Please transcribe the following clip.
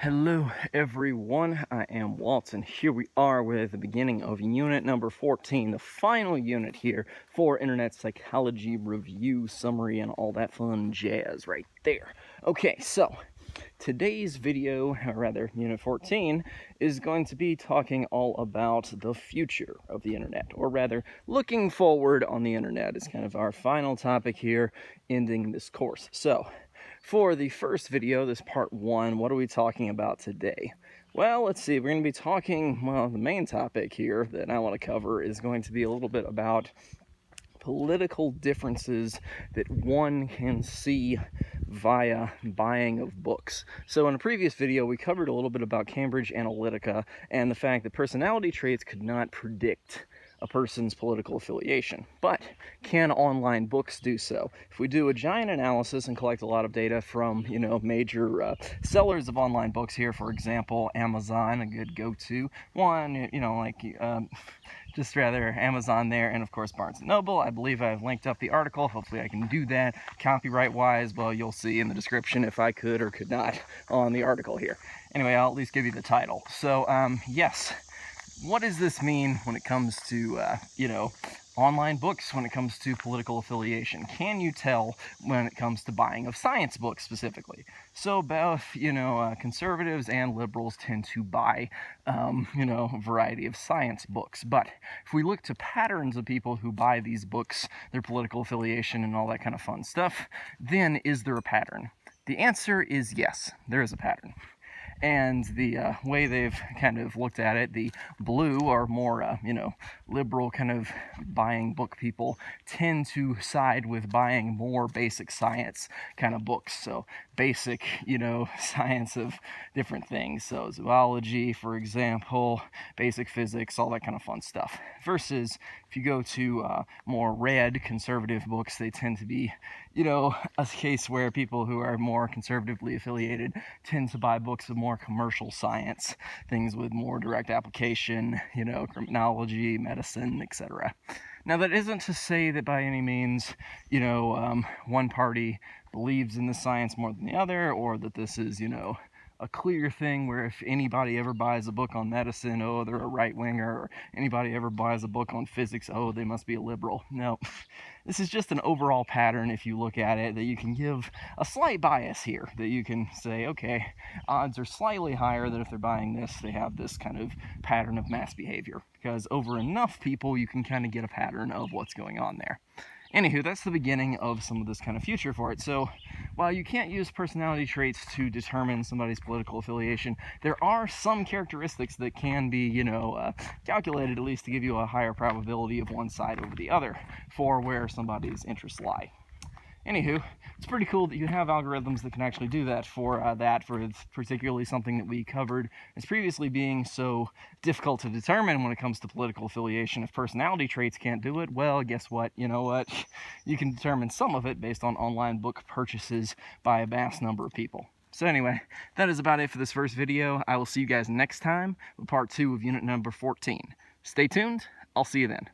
Hello everyone, I am Walt, and here we are with the beginning of unit number 14, the final unit here for Internet Psychology Review Summary and all that fun jazz right there. Okay, so today's video, or rather unit 14, is going to be talking all about the future of the Internet, or rather looking forward on the Internet is kind of our final topic here, ending this course. So, for the first video, this part 1, what are we talking about today? Well, let's see, we're going to be talking, the main topic here that I want to cover is going to be a little bit about political differences that one can see via buying of books. So in a previous video, we covered a little bit about Cambridge Analytica and the fact that personality traits could not predict a person's political affiliation. But can online books do so? If we do a giant analysis and collect a lot of data from, major sellers of online books here, for example, Amazon, a good go-to one, just rather Amazon there, and of course Barnes & Noble. I believe I've linked up the article. Hopefully I can do that copyright-wise. Well, you'll see in the description if I could or could not on the article here. Anyway, I'll at least give you the title. So, yes. What does this mean when it comes to, online books, when it comes to political affiliation? Can you tell when it comes to buying of science books specifically? So both, conservatives and liberals tend to buy, a variety of science books. But if we look to patterns of people who buy these books, their political affiliation and all that kind of fun stuff, then is there a pattern? The answer is yes, there is a pattern. And the way they've kind of looked at it, the blue or more, liberal kind of buying book people tend to side with buying more basic science kind of books. So basic, science of different things. So zoology, for example, basic physics, all that kind of fun stuff. Versus if you go to more red conservative books, they tend to be, a case where people who are more conservatively affiliated tend to buy books of more commercial science, things with more direct application, criminology, medicine, etc. Now, that isn't to say that by any means, one party believes in the science more than the other, or that this is, a clear thing where if anybody ever buys a book on medicine, oh, they're a right-winger, or anybody ever buys a book on physics, oh, they must be a liberal. No, this is just an overall pattern, if you look at it, that you can give a slight bias here, that you can say, okay, odds are slightly higher that if they're buying this, they have this kind of pattern of mass behavior, because over enough people, you can kind of get a pattern of what's going on there. Anywho, that's the beginning of some of this kind of future for it. So while you can't use personality traits to determine somebody's political affiliation, there are some characteristics that can be, calculated at least to give you a higher probability of one side over the other for where somebody's interests lie. Anywho, it's pretty cool that you have algorithms that can actually do that for it's particularly something that we covered as previously being so difficult to determine when it comes to political affiliation. If personality traits can't do it, well, guess what? You know what? You can determine some of it based on online book purchases by a vast number of people. So anyway, that is about it for this first video. I will see you guys next time with part 2 of unit number 14. Stay tuned. I'll see you then.